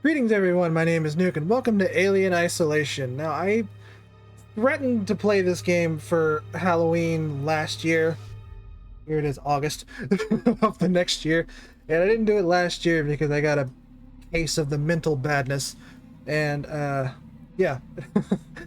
Greetings everyone, my name is Nuke and welcome to Alien Isolation. Now I threatened to play this game for Halloween last year. Here it is, August of the next year. And I didn't do it last year because I got a case of the mental badness. And yeah,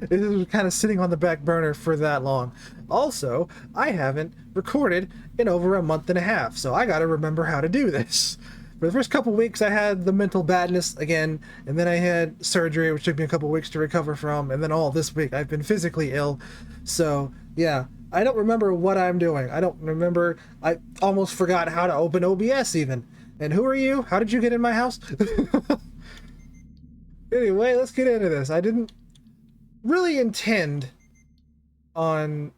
this was kind of sitting on the back burner for that long. Also, I haven't recorded in over a month and a half, so I gotta remember how to do this. For the first couple weeks, I had the mental badness again, and then I had surgery, which took me a couple weeks to recover from, and then all this week I've been physically ill. So, yeah, I don't remember what I'm doing. I don't remember. I almost forgot how to open OBS even. And who are you? How did you get in my house? Anyway, let's get into this. I didn't really intend on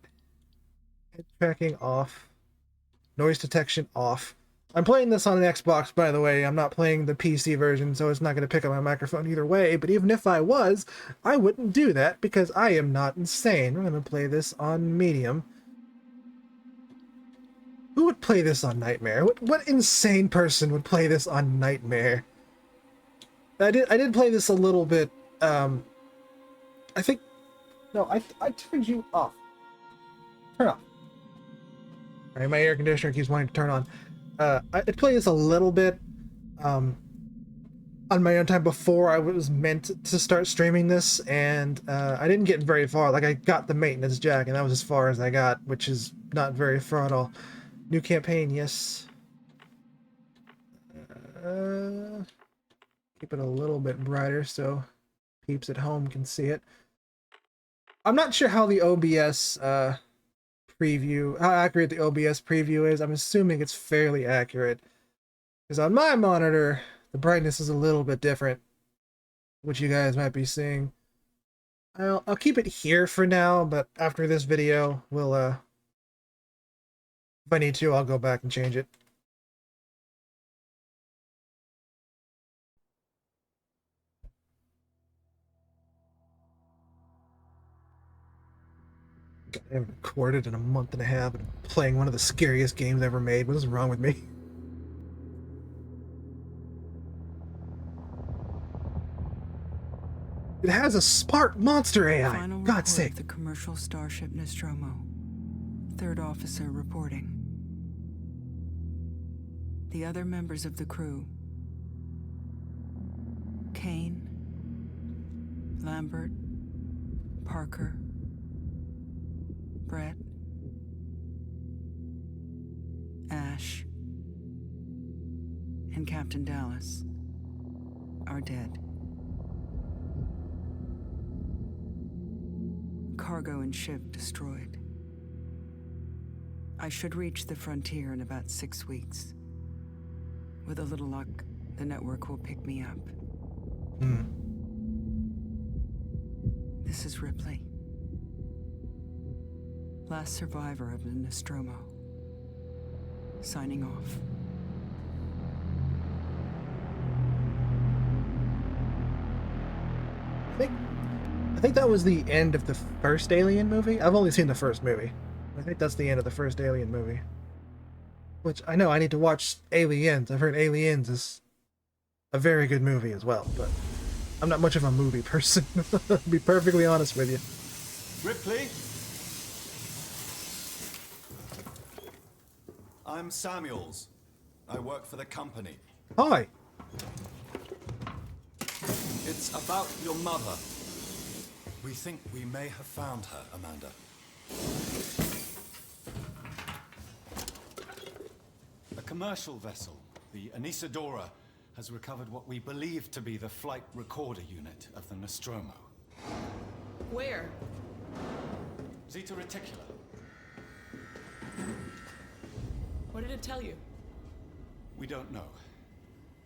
head tracking off, noise detection off. I'm playing this on an Xbox, by the way. I'm not playing the PC version, so it's not going to pick up my microphone either way. But even if I was, I wouldn't do that because I am not insane. I'm going to play this on medium. Who would play this on Nightmare? What insane person would play this on Nightmare? I did play this a little bit. I think no, I turned you off. Turn off. All right, my air conditioner keeps wanting to turn on. I played this a little bit on my own time before I was meant to start streaming this, and I didn't get very far. Like, I got the maintenance jack, and that was as far as I got, which is not very far at all. New campaign, yes. Keep it a little bit brighter so peeps at home can see it. I'm not sure how the OBS preview, how accurate the OBS preview is. I'm assuming it's fairly accurate, because on my monitor the brightness is a little bit different, which you guys might be seeing. I'll keep it here for now, but after this video we'll if I need to, I'll go back and change it. I haven't recorded in a month and a half and I'm playing one of the scariest games ever made. What is wrong with me? It has a smart monster AI. Final God's report sake. of the commercial starship Nostromo. Third officer reporting. The other members of the crew: Kane, Lambert, Parker, Brett, Ash, and Captain Dallas are dead. Cargo and ship destroyed. I should reach the frontier in about 6 weeks. With a little luck, the network will pick me up. This is Ripley, last survivor of the Nostromo, signing off. I think that was the end of the first Alien movie. I've only seen the first movie. I think that's the end of the first Alien movie. Which, I know I need to watch Aliens. I've heard Aliens is a very good movie as well, but I'm not much of a movie person, to be perfectly honest with you. Ripley? I'm Samuels. I work for the company. Hi. It's about your mother. We think we may have found her, Amanda. A commercial vessel, the Anisadora, has recovered what we believe to be the flight recorder unit of the Nostromo. Where? Zeta Reticula. What did it tell you? We don't know.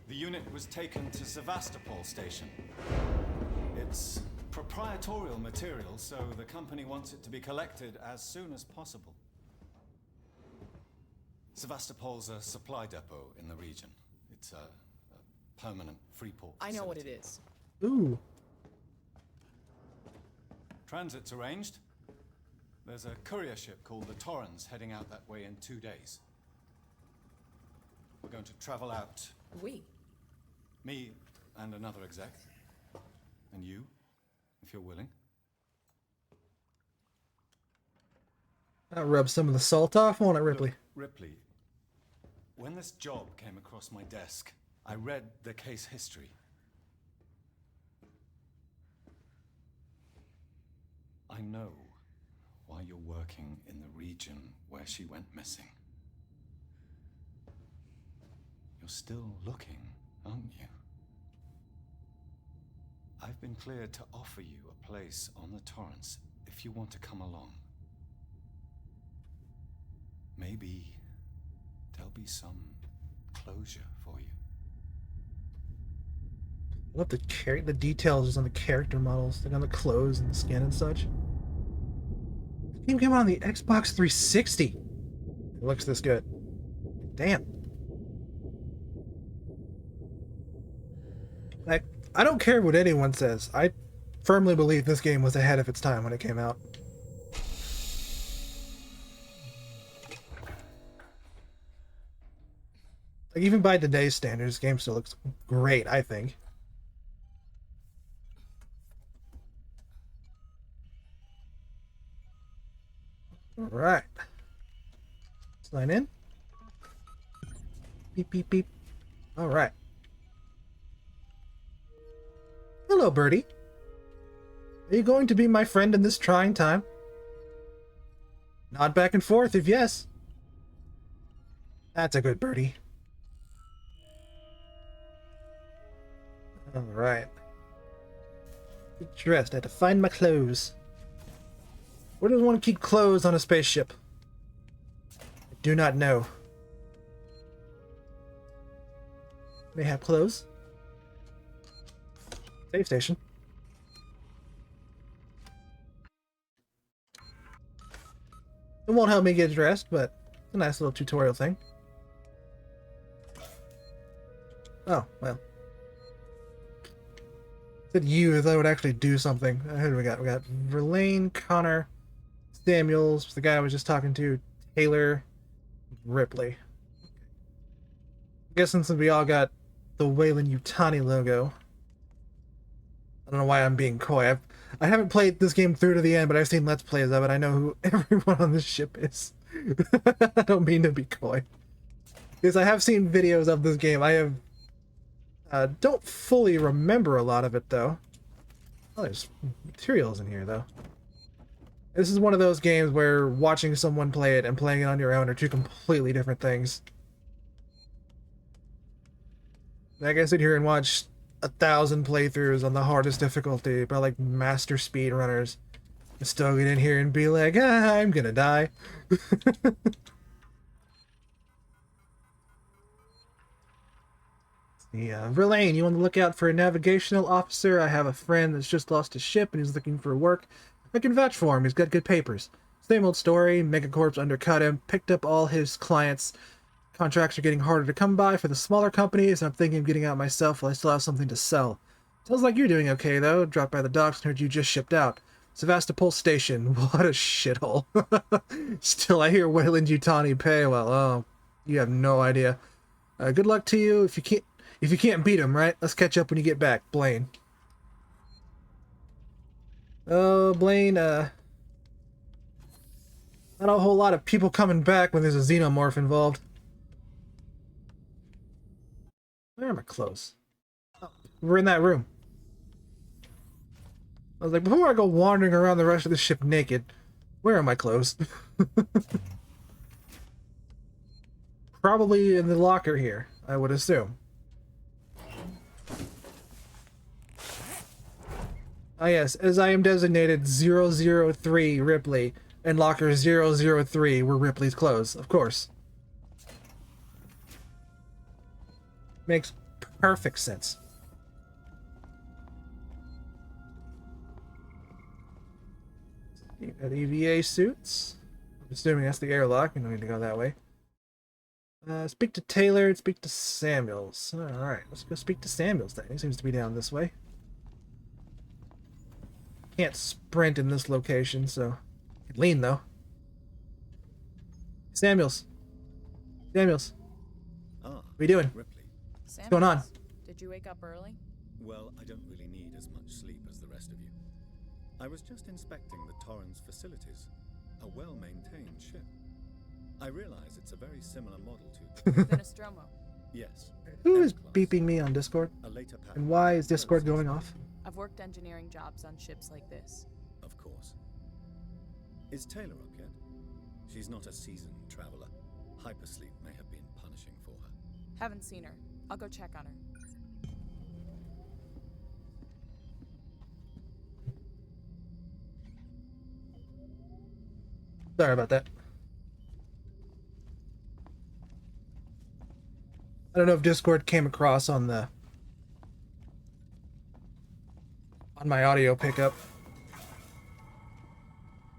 The unit was taken to Sevastopol station. It's proprietorial material, so the company wants it to be collected as soon as possible. Sevastopol's a supply depot in the region. It's a permanent free port facility. I know what it is. Ooh. Transit's arranged. There's a courier ship called the Torrens heading out that way in 2 days. We're going to travel out. We? Me, and another exec. And you, if you're willing. I'll rub some of the salt off, won't it, Ripley? Look, Ripley, when this job came across my desk, I read the case history. I know why you're working in the region where she went missing. You're still looking, aren't you? I've been cleared to offer you a place on the Torrance if you want to come along. Maybe there'll be some closure for you. I love the details on the character models, like on the clothes and the skin and such. The game came out on the Xbox 360. It looks this good. Damn. I don't care what anyone says. I firmly believe this game was ahead of its time when it came out. Like, even by today's standards, the game still looks great, I think. Alright. Sign in. Beep, beep, beep. Alright. Hello, Birdie. Are you going to be my friend in this trying time? Nod back and forth if yes. That's a good birdie. Alright. Get dressed. I had to find my clothes. Where does one keep clothes on a spaceship? I do not know. May have clothes. Save station. It won't help me get dressed, but it's a nice little tutorial thing. Oh, well. Said you as I would actually do something. Who do we got? We got Verlaine, Connor, Samuels, the guy I was just talking to, Taylor, Ripley. I'm guessing since we all got the Weyland-Yutani logo. I don't know why I'm being coy. I haven't played this game through to the end, but I've seen Let's Plays of it. I know who everyone on this ship is. I don't mean to be coy. Because I have seen videos of this game. I have... don't fully remember a lot of it, though. Oh, there's materials in here, though. This is one of those games where watching someone play it and playing it on your own are two completely different things. I can sit here and watch 1,000 playthroughs on the hardest difficulty by like master speedrunners and still get in here and be like, I'm gonna die. Yeah, Verlaine, you on the lookout for a navigational officer? I have a friend that's just lost his ship and he's looking for work. I can vouch for him. He's got good papers. Same old story. Megacorp's undercut him, picked up all his clients. Contracts are getting harder to come by for the smaller companies, and I'm thinking of getting out myself while I still have something to sell. Sounds like you're doing okay, though. Dropped by the docks and heard you just shipped out. Sevastopol Station. What a shithole. Still, I hear Weyland-Yutani pay well. Oh, you have no idea. Good luck to you. If you can't beat him, right? Let's catch up when you get back, Blaine. Oh, Blaine, not a whole lot of people coming back when there's a xenomorph involved. Where are my clothes? Oh, we're in that room. I was like, before I go wandering around the rest of the ship naked, where are my clothes? Probably in the locker here, I would assume. Ah yes, as I am designated 003 Ripley, and locker 003 were Ripley's clothes, of course. Makes perfect sense. Got EVA suits. I'm assuming that's the airlock. We don't need to go that way. Speak to Taylor, speak to Samuels. Alright, let's go speak to Samuels then. He seems to be down this way. Can't sprint in this location, so... I can lean, though. Samuels. Samuels. Oh, what are you doing? Ripley. Samuels, going on? Did you wake up early? Well, I don't really need as much sleep as the rest of you. I was just inspecting the Torrens facilities. A well-maintained ship. I realize it's a very similar model to... The Nostromo. Yes. Who is M-class. beeping me on Discord? A later pattern. And why is Discord going off? I've worked engineering jobs on ships like this. Of course. Is Taylor up yet? She's not a seasoned traveler. Hypersleep may have been punishing for her. Haven't seen her. I'll go check on her. Sorry about that. I don't know if Discord came across on my audio pickup.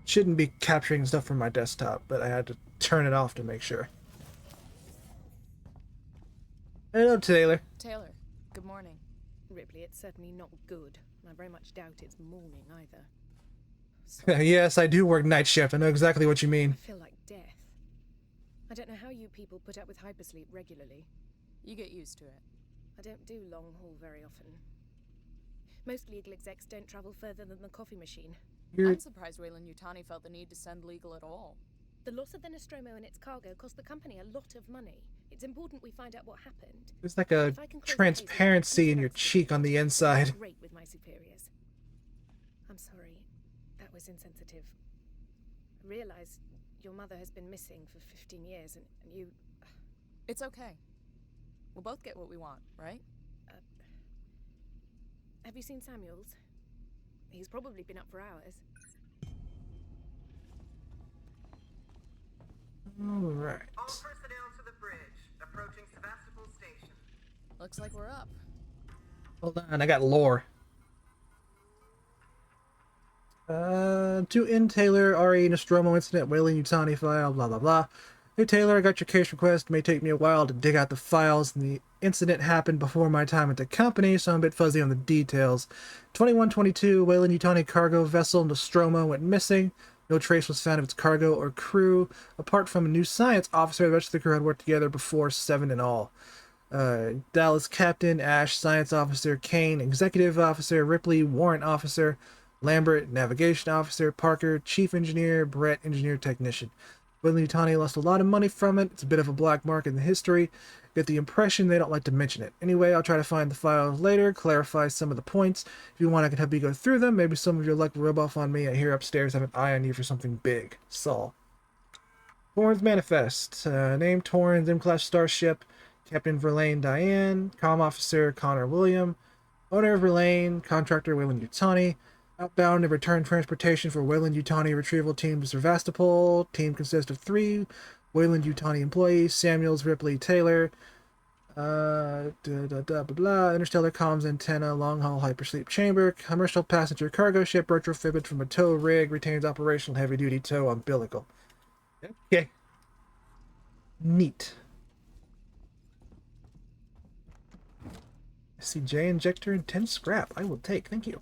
Shouldn't be capturing stuff from my desktop, but I had to turn it off to make sure. Hello, Taylor. Taylor, good morning. Ripley, it's certainly not good. I very much doubt it's morning either. Yes, I do work night shift. I know exactly what you I mean. feel like death. I don't know how you people put up with hypersleep regularly. You get used to it. I don't do long haul very often. Most legal execs don't travel further than the coffee machine. I'm surprised Weyland-Yutani felt the need to send legal at all. The loss of the Nostromo and its cargo cost the company a lot of money. It's important we find out what happened. There's like a If I can close the case, transparency in your cheek on the inside. Great with my superiors. I'm sorry. That was insensitive. I realize your mother has been missing for 15 years and you... It's okay. We'll both get what we want, right? Have you seen Samuels? He's probably been up for hours. Alright. All personnel to the bridge. Approaching Sevastopol Station. Looks like we're up. Hold on, I got lore. To end Taylor, RE Nostromo incident, Weyland-Yutani file, blah blah blah. Hey Taylor, I got your case request. It may take me a while to dig out the files, and the incident happened before my time at the company, so I'm a bit fuzzy on the details. 2122, Weyland-Yutani cargo vessel Nostromo went missing. No trace was found of its cargo or crew, apart from a new science officer. The rest of the crew had worked together before, 7 in all. Dallas Captain, Ash Science Officer, Kane Executive Officer, Ripley Warrant Officer, Lambert Navigation Officer, Parker Chief Engineer, Brett Engineer Technician. Weyland-Yutani lost a lot of money from it. It's a bit of a black mark in the history. Get the impression they don't like to mention it. Anyway, I'll try to find the files later, clarify some of the points. If you want, I can help you go through them. Maybe some of your luck will rub off on me. I hear upstairs I have an eye on you for something big. Saul. Torrens Manifest. Name Torrens, M-Class Starship. Captain Verlaine Diane. Comm Officer Connor William. Owner of Verlaine. Contractor Weyland-Yutani. Outbound and return transportation for Weyland-Yutani retrieval team to Sevastopol. Team consists of 3 Weyland-Yutani employees: Samuels, Ripley, Taylor. Blah, blah, blah. Interstellar comms antenna, long haul hypersleep chamber, commercial passenger cargo ship retrofitted from a tow rig, retains operational heavy duty tow umbilical. Okay. Neat. CJ injector and 10 scrap. I will take. Thank you.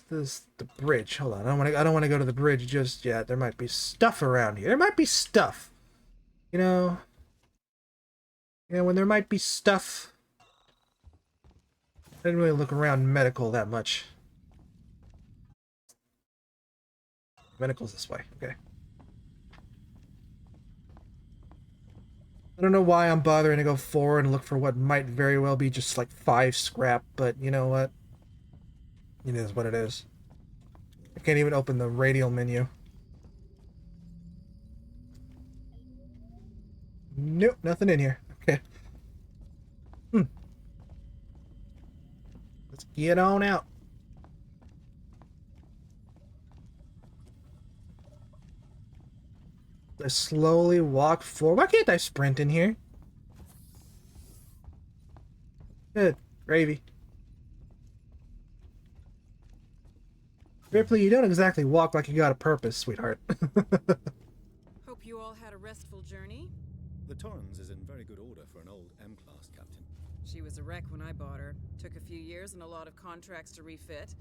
This the bridge. Hold on. I don't want to go to the bridge just yet. There might be stuff around here. There might be stuff. You know, when there might be stuff. I didn't really look around medical that much. Medical's this way. Okay. I don't know why I'm bothering to go forward and look for what might very well be just like 5 scrap, but you know what? It is what it is. I can't even open the radial menu. Nope, nothing in here. Okay. Let's get on out. I slowly walk forward. Why can't I sprint in here? Good. Gravy. Ripley, you don't exactly walk like you got a purpose, sweetheart. Hope you all had a restful journey. The Torrens is in very good order for an old M-Class captain. She was a wreck when I bought her. Took a few years and a lot of contracts to refit.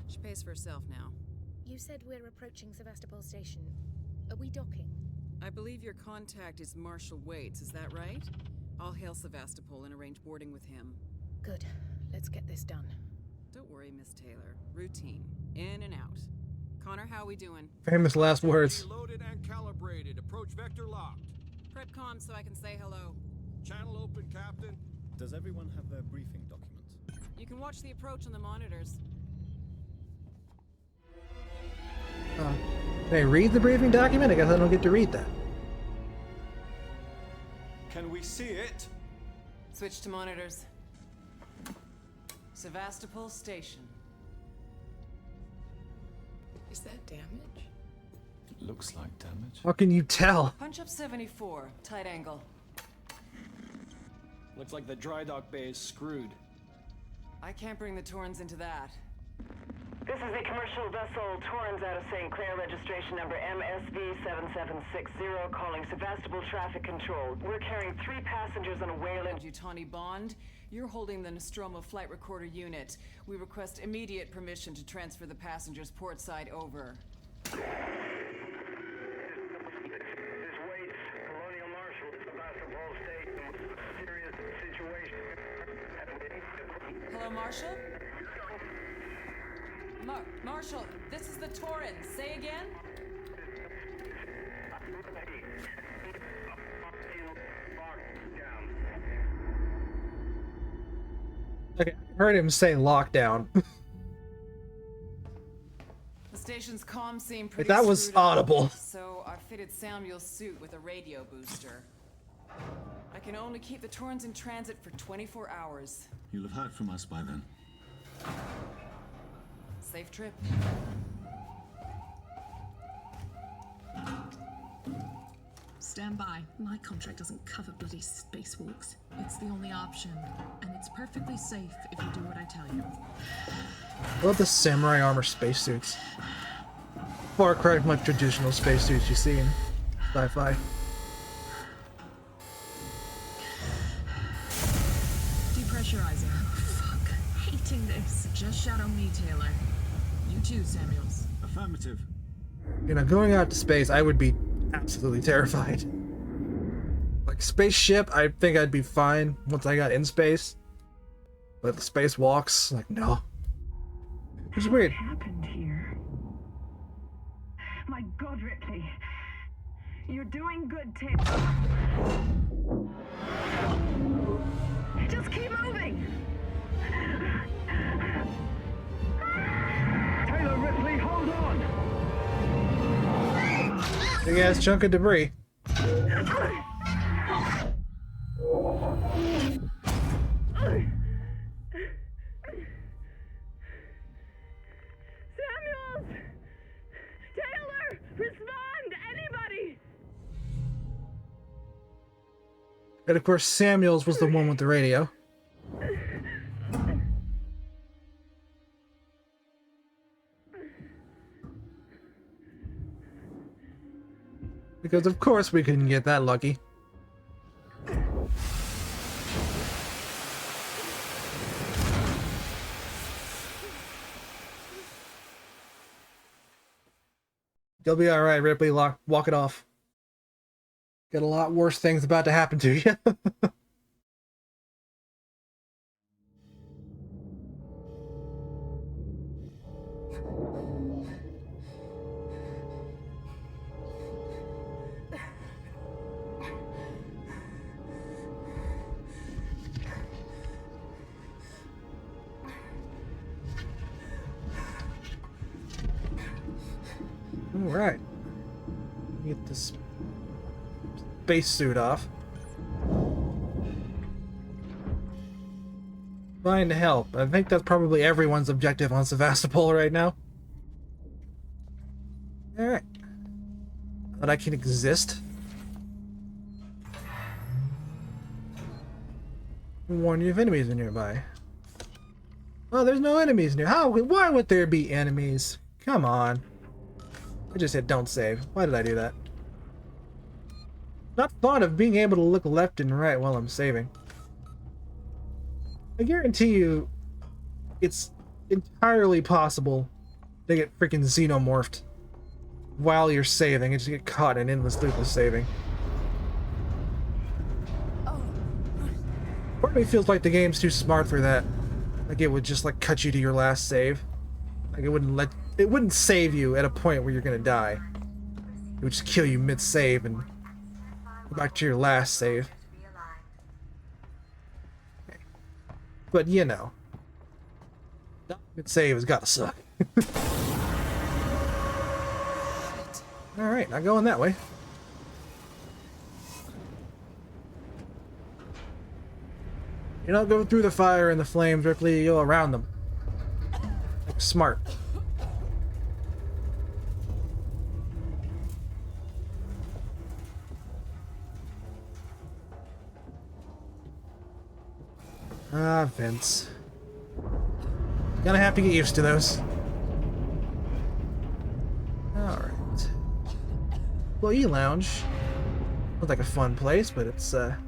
She pays for herself now. You said we're approaching Sevastopol Station. Are we docking? I believe your contact is Marshal Waits, is that right? I'll hail Sevastopol and arrange boarding with him. Good. Let's get this done. Don't worry, Miss Taylor. Routine. In and out. Connor, how we doing? Famous last words. Loaded and calibrated. Approach vector locked. Prep comm so I can say hello. Channel open, Captain. Does everyone have their briefing documents? You can watch the approach on the monitors. Can I read the briefing document? I guess I don't get to read that. Can we see it? Switch to monitors. Sevastopol Station. Is that damage? It looks like damage. How can you tell? Punch up 74. Tight angle. Looks like the dry dock bay is screwed. I can't bring the Torrens into that. This is the commercial vessel Torrens out of St. Clair, registration number MSV7760, calling Sevastopol Traffic Control. We're carrying 3 passengers on a whale in... Yutani Bond, you're holding the Nostromo flight recorder unit. We request immediate permission to transfer the passengers port side over. This waits Colonial Marshal Sevastopol Station with a serious situation. Hello, Marshal? Marshal, this is the Torrens. Say again? Okay, I heard him say lockdown. The station's comm seemed Like, pretty that was screwed up, audible. so I fitted Samuel's suit with a radio booster. I can only keep the Torrens in transit for 24 hours. You'll have heard from us by then. Safe trip. Stand by. My contract doesn't cover bloody spacewalks. It's the only option, and it's perfectly safe if you do what I tell you. I love the samurai armor spacesuits. Far cry from like traditional spacesuits you see in sci-fi. Depressurizer. Oh, fuck. Hating this. Just shadow me, Taylor. You too, Samuels. Affirmative. You know, going out to space, I would be absolutely terrified. Like, spaceship, I think I'd be fine once I got in space. But the spacewalks, like, no. It's weird. What happened here? My God, Ripley. You're doing good, Taylor. Just keep moving. Taylor, Ripley, hold on! Big ass chunk of debris. Samuels! Taylor! Respond! Anybody! And of course, Samuels was the one with the radio. Because of course we couldn't get that lucky. You'll be alright, Ripley. Walk it off. Got a lot worse things about to happen to you. Alright. Get this spacesuit off. Find help. I think that's probably everyone's objective on Sevastopol right now. Alright. That I can exist. Warn you if enemies are nearby. Oh, there's no enemies near. Why would there be enemies? Come on. I just hit don't save. Why did I do that? Not fond of being able to look left and right while I'm saving. I guarantee you, it's entirely possible to get freaking xenomorphed while you're saving and just get caught in endless loop of saving. Oh, It feels like the game's too smart for that. Like it would just like cut you to your last save. Like it wouldn't save you at a point where you're gonna die. It would just kill you mid-save and go back to your last save. Okay. But you know, mid-save has gotta suck. Alright, not going that way. You don't go through the fire and the flames, Ripley, you go around them. Like smart. Ah, vents. Gonna have to get used to those. Alright. Employee lounge. Looks like a fun place, but it's a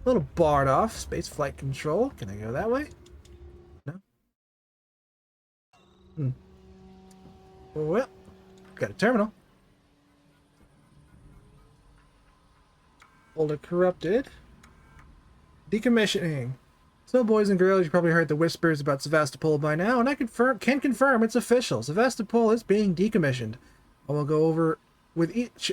little barred off. Space flight control. Can I go that way? No? Well, got a terminal. Folder corrupted. Decommissioning. So, boys and girls, you probably heard the whispers about Sevastopol by now, and I can confirm it's official. Sevastopol is being decommissioned. I will go over with each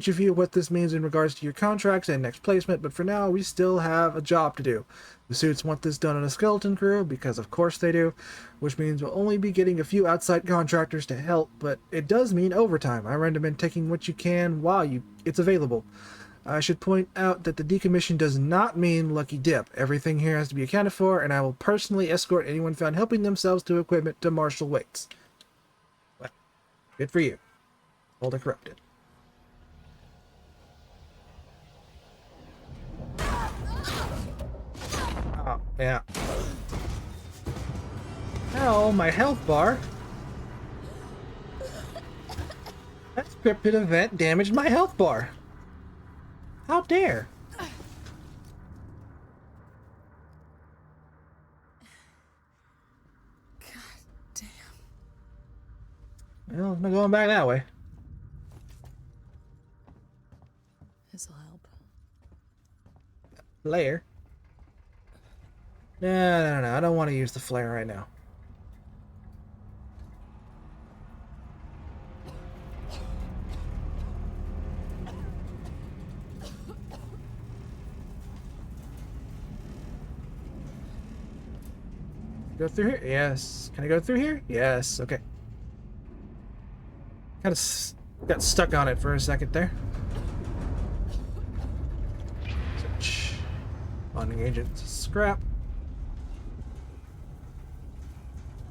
of you what this means in regards to your contracts and next placement, but for now, we still have a job to do. The suits want this done on a skeleton crew, because of course they do, which means we'll only be getting a few outside contractors to help, but it does mean overtime. I recommend taking what you can while it's available. I should point out that the decommission does not mean lucky dip. Everything here has to be accounted for, and I will personally escort anyone found helping themselves to equipment to Marshal Waits. Well, good for you. Folder corrupted. Oh, yeah. Ow, my health bar. That scripted event damaged my health bar. How dare? God damn. Well, I'm not going back that way. This'll help. Flare? No. I don't want to use the flare right now. Go through here? Yes. Can I go through here? Yes. Okay. Kind of got stuck on it for a second there. Search. Bonding agent. Scrap.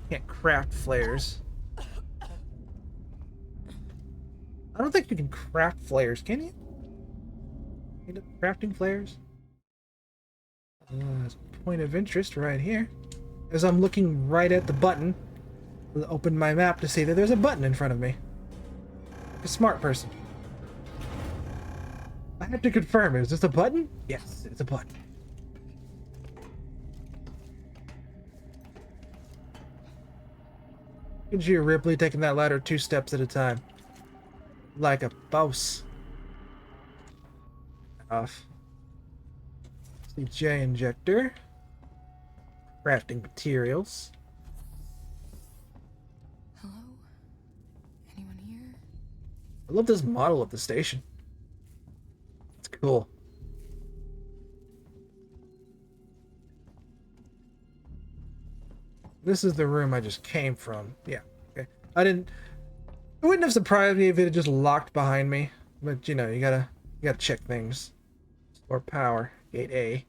Can't craft flares. I don't think you can craft flares, can you? End up crafting flares? Point of interest right here. As I'm looking right at the button, I'll open my map to see that there's a button in front of me. Like a smart person. I have to confirm, is this a button? Yes, it's a button. Look at you, Ripley, taking that ladder 2 steps at a time. Like a boss. Off. CJ injector. Crafting materials. Hello? Anyone here? I love this model of the station. It's cool. This is the room I just came from. Yeah. Okay. It wouldn't have surprised me if it had just locked behind me. But you know, you gotta check things. Or power. Gate A.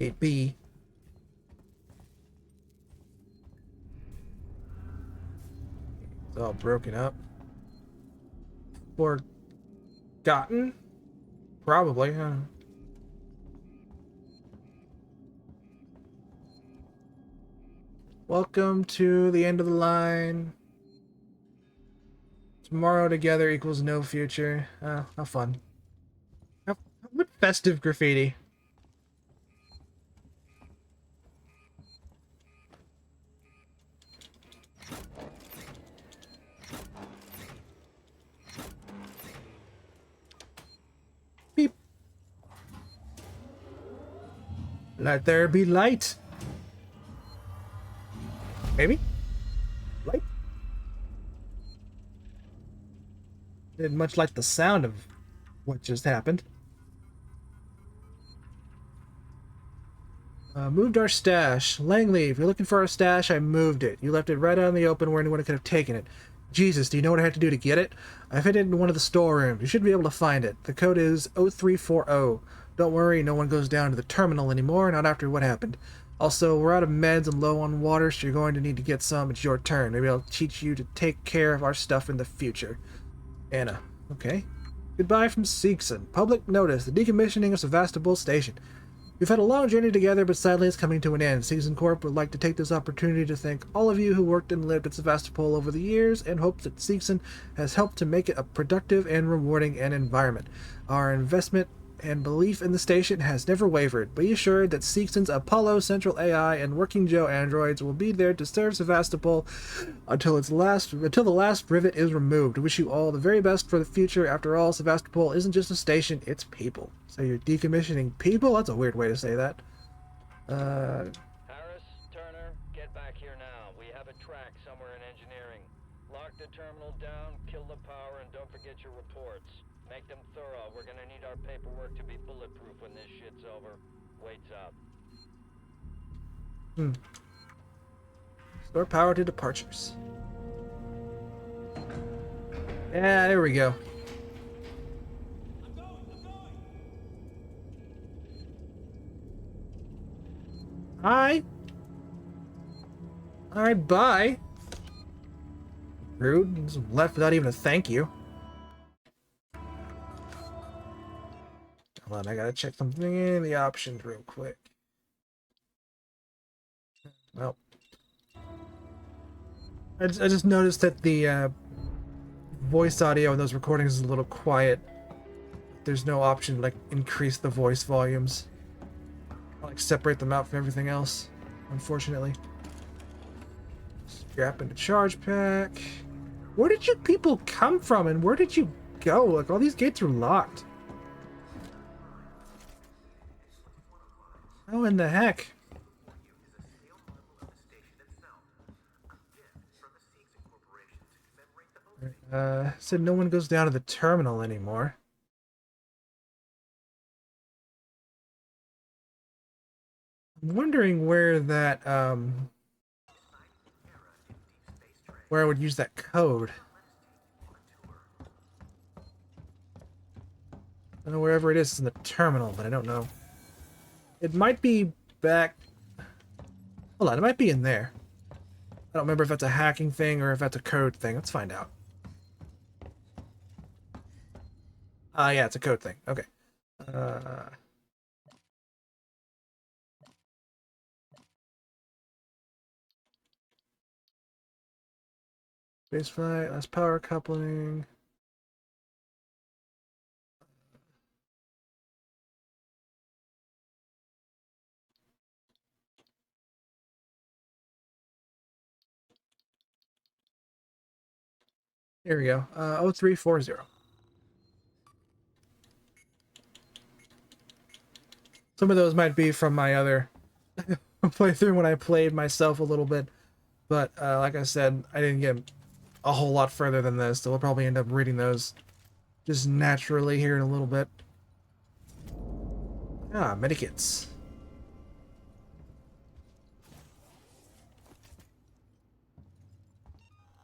Gate B. It's all broken up. Forgotten? Probably, huh? Welcome to the end of the line. Tomorrow together equals no future. How fun. What festive graffiti. Beep. Let there be light. Maybe? Light? Didn't much like the sound of what just happened. Moved our stash. Langley, if you're looking for our stash, I moved it. You left it right out in the open where anyone could have taken it. Jesus, do you know what I had to do to get it? I fit it in one of the storerooms. You should be able to find it. The code is 0340. Don't worry, no one goes down to the terminal anymore, not after what happened. Also, we're out of meds and low on water, so you're going to need to get some. It's your turn. Maybe I'll teach you to take care of our stuff in the future. Anna. Okay. Goodbye from Seegson. Public notice. The decommissioning of Sevastopol Station. We've had a long journey together, but sadly it's coming to an end. Seegson Corp would like to take this opportunity to thank all of you who worked and lived at Sevastopol over the years, and hopes that Seegson has helped to make it a productive and rewarding environment. Our investment and belief in the station has never wavered. Be assured that Seegson's Apollo Central AI and Working Joe androids will be there to serve Sevastopol until the last rivet is removed. Wish you all the very best for the future. After all, Sevastopol isn't just a station, it's people. So you're decommissioning people? That's a weird way to say that. Harris, Turner, get back here now. We have a track somewhere in engineering. Lock the terminal down, kill the power, and don't forget your reports. Make them thorough. We're gonna need our paperwork to be bulletproof when this shit's over. Waits up. Restore power to departures. Yeah, there we go. Hi. Alright, bye. Rude. Just left without even a thank you. Hold on, I gotta check something in the options real quick. Well, I just noticed that the voice audio in those recordings is a little quiet. There's no option to like increase the voice volumes. I'll, like separate them out from everything else, unfortunately. Scrap into charge pack. Where did you people come from and where did you go? Like all these gates are locked. Oh, in the heck? Said no one goes down to the terminal anymore. I'm wondering where that, where I would use that code. I don't know wherever it is in the terminal, but I don't know. It might be back... Hold on, it might be in there. I don't remember if that's a hacking thing or if that's a code thing. Let's find out. Yeah, it's a code thing. Okay. Spaceflight, last power coupling. Here we go. 0340. Some of those might be from my other playthrough when I played myself a little bit. But like I said, I didn't get a whole lot further than this, so we'll probably end up reading those just naturally here in a little bit. Ah, medikits.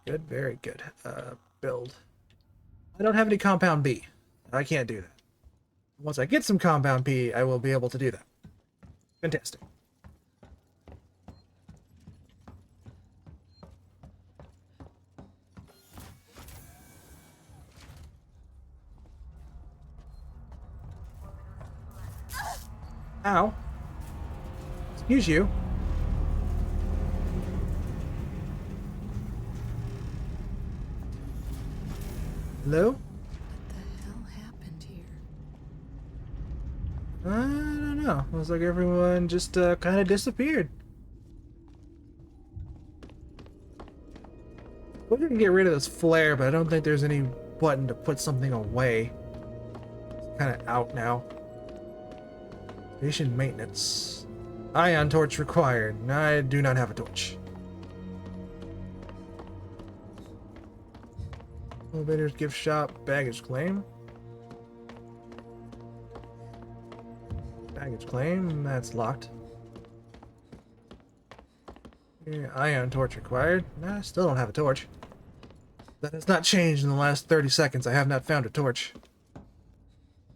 Good, very good. Build. I don't have any compound B. I can't do that. Once I get some compound P, I will be able to do that. Fantastic. Ow. Excuse you. Hello? What the hell happened here? I don't know. Looks like everyone just kind of disappeared. We can get rid of this flare, but I don't think there's any button to put something away. It's kind of out now. Station maintenance. Ion torch required. I do not have a torch. Elevators, gift shop, baggage claim. Baggage claim, that's locked. Yeah, ion torch required. Nah, I still don't have a torch. That has not changed in the last 30 seconds. I have not found a torch.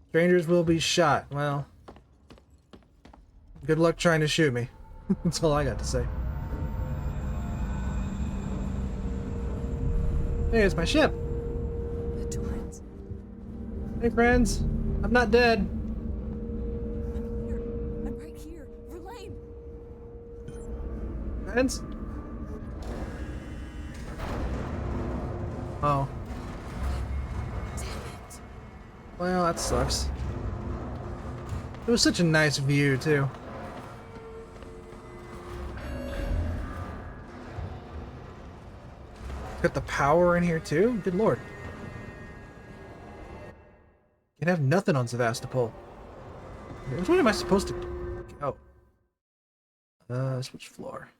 Strangers will be shot. Well, good luck trying to shoot me. That's all I got to say. Hey, it's my ship. The Torrens. Hey, friends. I'm not dead. I'm here. I'm right here. Verlaine! Friends? Oh. Damn it. Well, that sucks. It was such a nice view, too. Got the power in here, too? Good lord. You can have nothing on Sevastopol. Which way am I supposed to go? Switch floor.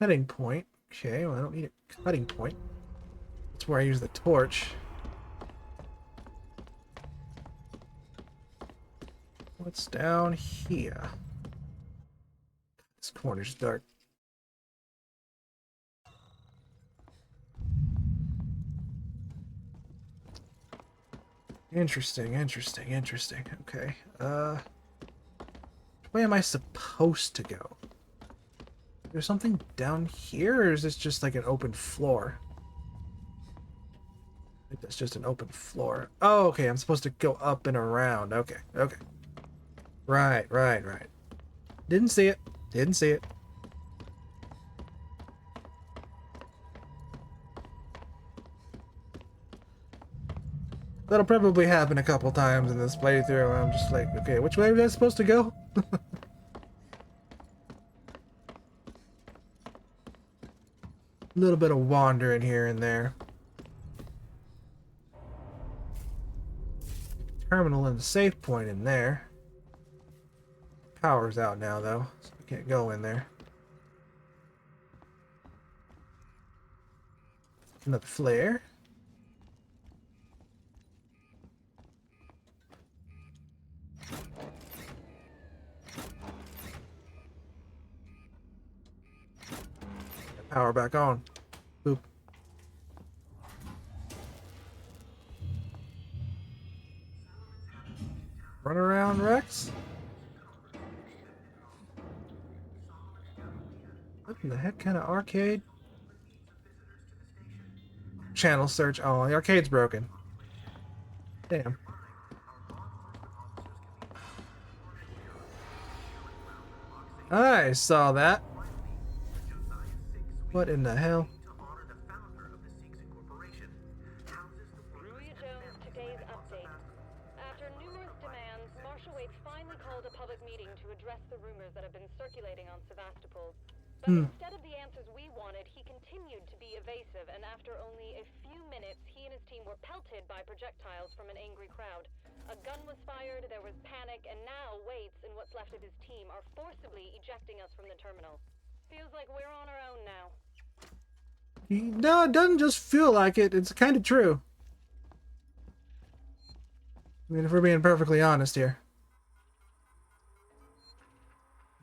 Cutting point. Okay, well, I don't need a cutting point. That's where I use the torch. What's down here? This corner's dark. Interesting. Okay. Which way am I supposed to go? There's something down here, or is this just like an open floor? I think that's just an open floor. Oh, okay, I'm supposed to go up and around. Okay. Right. Didn't see it. That'll probably happen a couple times in this playthrough. I'm just like, okay, which way was I supposed to go? A little bit of wandering here and there. Terminal and the safe point in there. Power's out now, though, so I can't go in there. Another flare. Power back on. Boop. Run around, Rex? What in the heck kind of arcade? Channel search. Oh, the arcade's broken. Damn. I saw that. What in the hell? Today's update. After numerous demands, Marshal Waite finally called a public meeting to address the rumors that have been circulating on Sevastopol. But instead of the answers we wanted, he continued to be evasive, and after only a few minutes, he and his team were pelted by projectiles from an angry crowd. A gun was fired, there was panic, and now Waits and what's left of his team are forcibly ejecting us from the terminal. Feels like we're on our own now. No, it doesn't just feel like it. It's kind of true. I mean, if we're being perfectly honest here.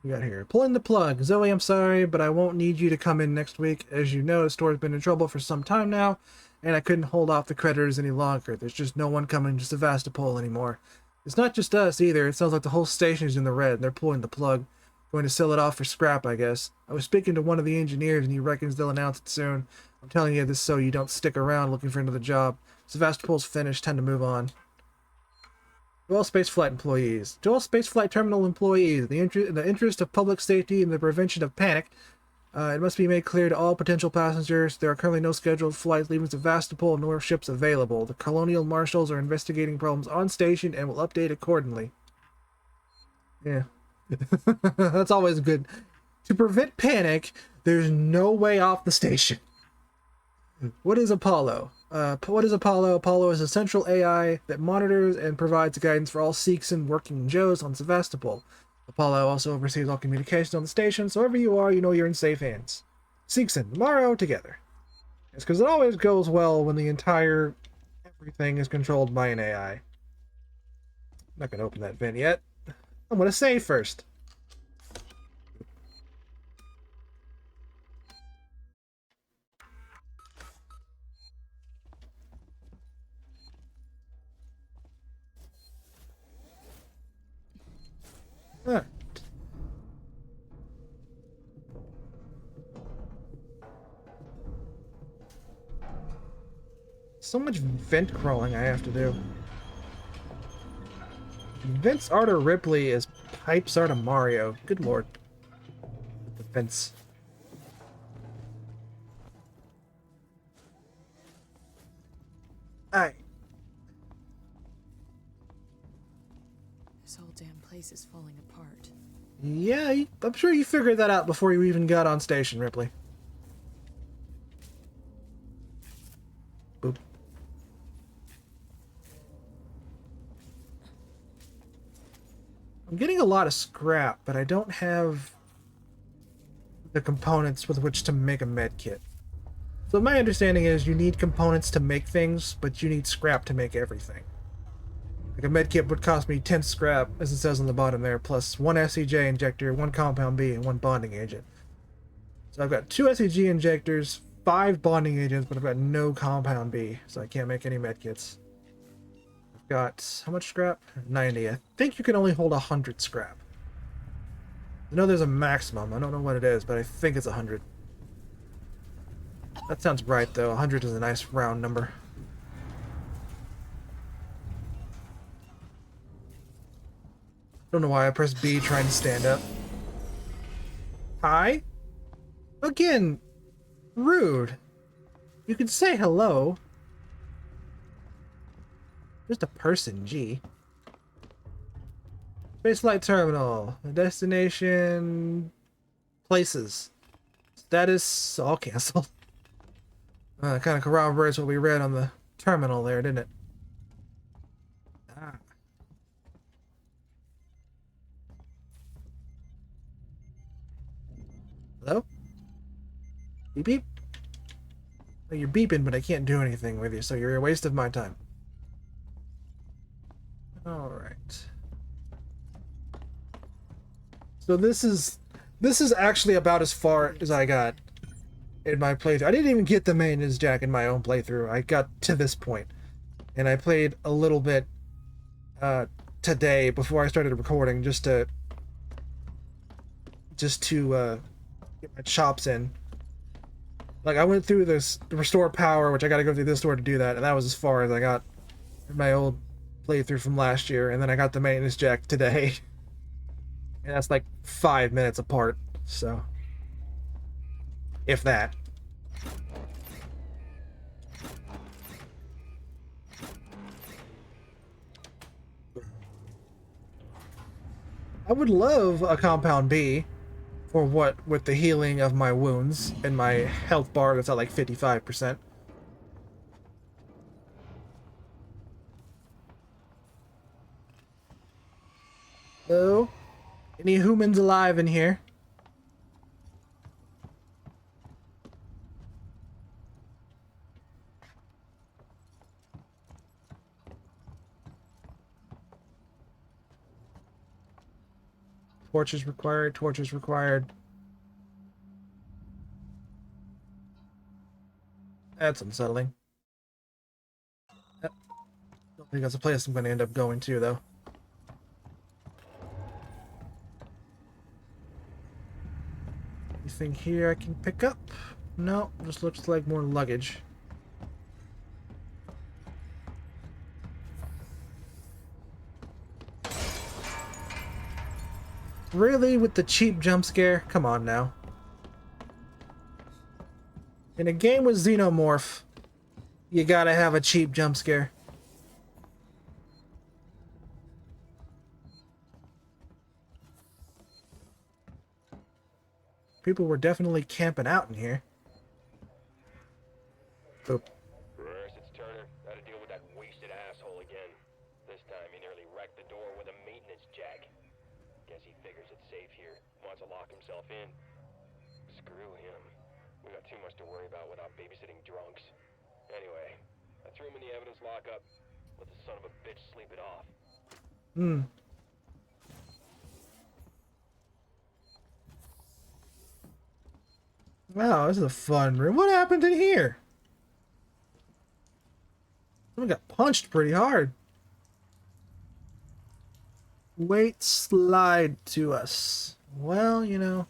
We got here. Pulling the plug. Zoe, I'm sorry, but I won't need you to come in next week. As you know, the store's been in trouble for some time now, and I couldn't hold off the creditors any longer. There's just no one coming to Sevastopol anymore. It's not just us either. It sounds like the whole station is in the red, and they're pulling the plug. Going to sell it off for scrap, I guess. I was speaking to one of the engineers, and he reckons they'll announce it soon. I'm telling you this so you don't stick around looking for another job. Sevastopol's finished. Time to move on. Dual Spaceflight employees. Dual Spaceflight Terminal employees. In the interest of public safety and the prevention of panic, it must be made clear to all potential passengers there are currently no scheduled flights leaving Sevastopol nor ships available. The Colonial Marshals are investigating problems on station and will update accordingly. Yeah. That's always good. To prevent panic, there's no way off the station. What is Apollo? What is Apollo? Apollo is a central AI that monitors and provides guidance for all Seegson working Joes on Sevastopol. Apollo also oversees all communication on the station, so wherever you are, you know you're in safe hands. Seegson, Morrow, together. It's because it always goes well when the entire everything is controlled by an AI. I'm not going to open that vent yet. I'm going to save first. Alright. So much vent crawling I have to do. Vents are to Ripley as pipes are to Mario. Good lord. The vents. Aye. This whole damn place is falling apart. Yeah, I'm sure you figured that out before you even got on station, Ripley. Boop. I'm getting a lot of scrap, but I don't have the components with which to make a med kit. So my understanding is you need components to make things, but you need scrap to make everything. Like a med kit would cost me 10 scrap, as it says on the bottom there, plus 1 SCJ injector, 1 compound B, and 1 bonding agent. So I've got 2 SCG injectors, 5 bonding agents, but I've got no compound B, so I can't make any med kits. I've got, how much scrap? 90. I think you can only hold 100 scrap. I know there's a maximum. I don't know what it is, but I think it's 100. That sounds right, though. 100 is a nice round number. Don't know why I pressed B trying to stand up. Hi? Again, rude. You can say hello. Just a person, G. Spaceflight terminal. Destination. Places. Status all canceled. Kind of corroborates what we read on the terminal there, didn't it? Ah. Hello? Beep beep? Oh, you're beeping, but I can't do anything with you, so you're a waste of my time. Alright. So this is actually about as far as I got in my playthrough. I didn't even get the maintenance jack in my own playthrough. I got to this point. And I played a little bit today before I started recording just to get my chops in. Like, I went through this restore power, which I gotta go through this door to do that, and that was as far as I got in my old playthrough from last year, and then I got the maintenance jack today. And that's like 5 minutes apart, so if that. I would love a compound B for what with the healing of my wounds and my health bar that's at like 55%. Hello? Any humans alive in here? Torches required, torches required. That's unsettling. Don't think that's a place I'm going to end up going to, though. Anything here I can pick up? No, just looks like more luggage. Really? With the cheap jump scare? Come on now. In a game with Xenomorph, you gotta have a cheap jump scare. People were definitely camping out in here. Oop. First, it's Jag. Guess he figures it's safe here. Wants to lock himself in. Screw him. We got too much to worry about without babysitting drunks. Anyway, I threw him in the evidence lockup. Let the son of a bitch sleep it off. Wow, this is a fun room. What happened in here? Someone got punched pretty hard. Weight slide to us. Well, you know.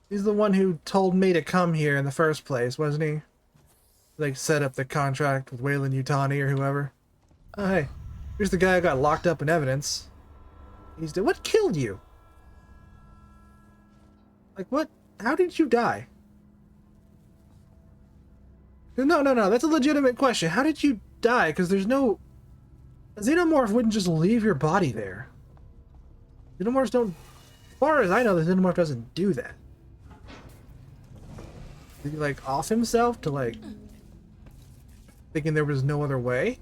He's the one who told me to come here in the first place, wasn't he? Like, set up the contract with Wayland Yutani or whoever. Oh, hey. Here's the guy who got locked up in evidence. He's dead. What killed you? Like, what? How did you die? No. That's a legitimate question. How did you die? Because there's no... A xenomorph wouldn't just leave your body there. Xenomorphs don't... As far as I know, the xenomorph doesn't do that. Did he, like, off himself to, like... Thinking there was no other way?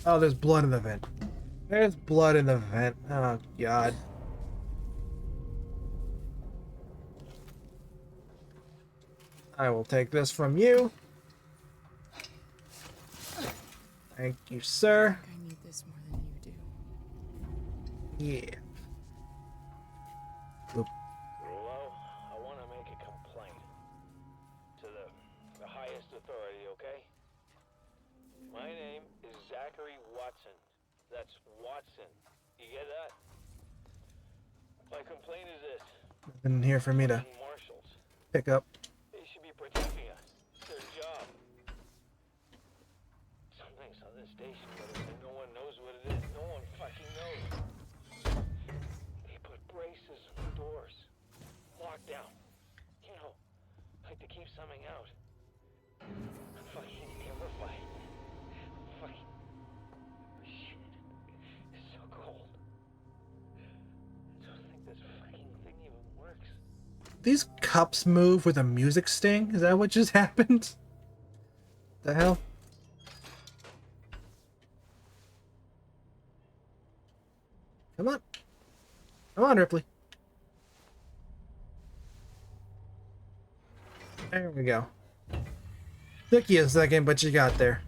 Oh, there's blood in the vent. There's blood in the vent. Oh, God. I will take this from you. Thank you, sir. I need this more than you do. Yeah. Oop. Hello? I want to make a complaint. To the highest authority, okay? My name is Zachary Watson. That's Watson. You get that? My complaint is this. Nothing here for me to Marshals. pick up. They should be protecting us. It's their job. Some things on this station, but no one knows what it is. No one fucking knows. They put braces on the doors. Lockdown. You know, like to keep something out. I'm fucking terrified. Fucking shit. It's so cold. I don't think this fucking thing even works. These cups move with a music sting? Is that what just happened? The hell? Come on. Come on, Ripley. There we go. Took you a second, but you got there.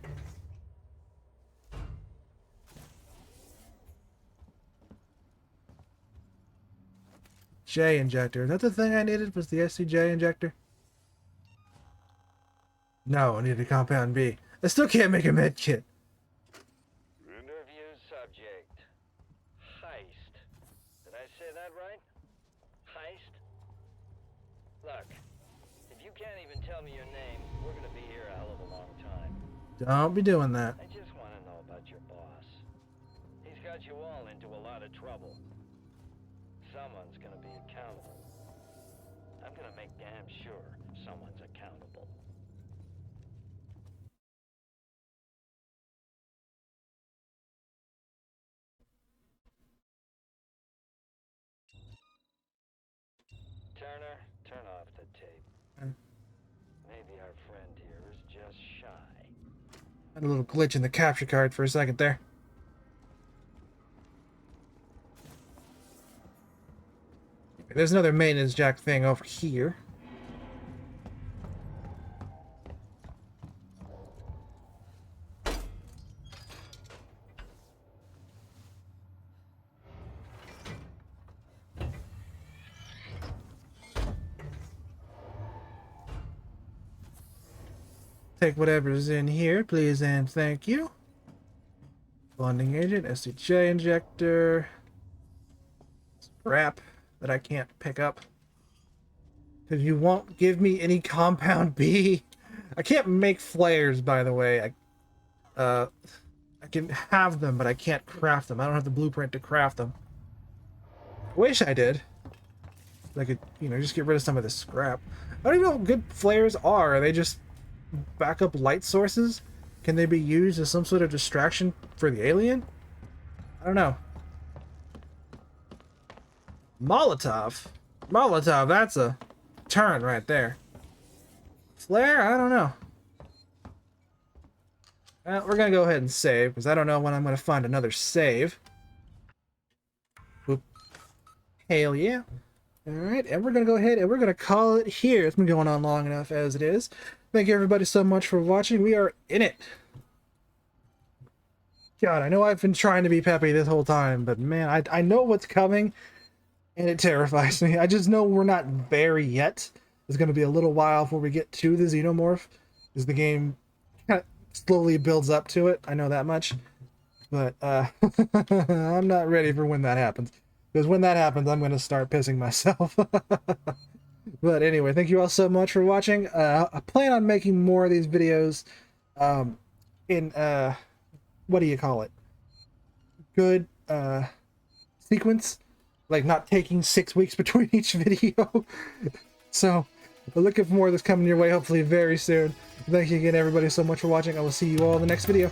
J injector. Is that the thing I needed? Was the SCJ injector? No, I needed a compound B. I still can't make a med kit. Interview subject. Heist. Did I say that right? Heist? Look, if you can't even tell me your name, we're gonna be here a hell of a long time. Don't be doing that. I just want to know about your boss. He's got you all into a lot of trouble. Someone's gonna be accountable. I'm gonna make damn sure someone's accountable. Turner, turn off the tape. Maybe our friend here is just shy. Had a little glitch in the capture card for a second there. There's another maintenance jack thing over here. Take whatever's in here, please and thank you. Bonding agent, SCJ injector. Scrap that I can't pick up. Because you won't give me any compound B. I can't make flares, by the way. I can have them, but I can't craft them. I don't have the blueprint to craft them. I wish I did. I could, you know, just get rid of some of this scrap. I don't even know what good flares are. Are they just backup light sources? Can they be used as some sort of distraction for the alien? I don't know. Molotov? Molotov, that's a turn right there. Flare? I don't know. We're gonna go ahead and save, because I don't know when I'm gonna find another save. Oop. Hail yeah. Alright, and we're gonna go ahead and we're gonna call it here. It's been going on long enough as it is. Thank you everybody so much for watching. We are in it. God, I know I've been trying to be peppy this whole time, but man, I know what's coming, and it terrifies me. I just know we're not there yet. It's going to be a little while before we get to the Xenomorph, because the game kind of slowly builds up to it. I know that much. But I'm not ready for when that happens. Because when that happens, I'm going to start pissing myself. But anyway, thank you all so much for watching. I plan on making more of these videos in... what do you call it? Good sequence, like not taking 6 weeks between each video. So we're looking for more of this coming your way, hopefully very soon. Thank you again everybody so much for watching. I will see you all in the next video.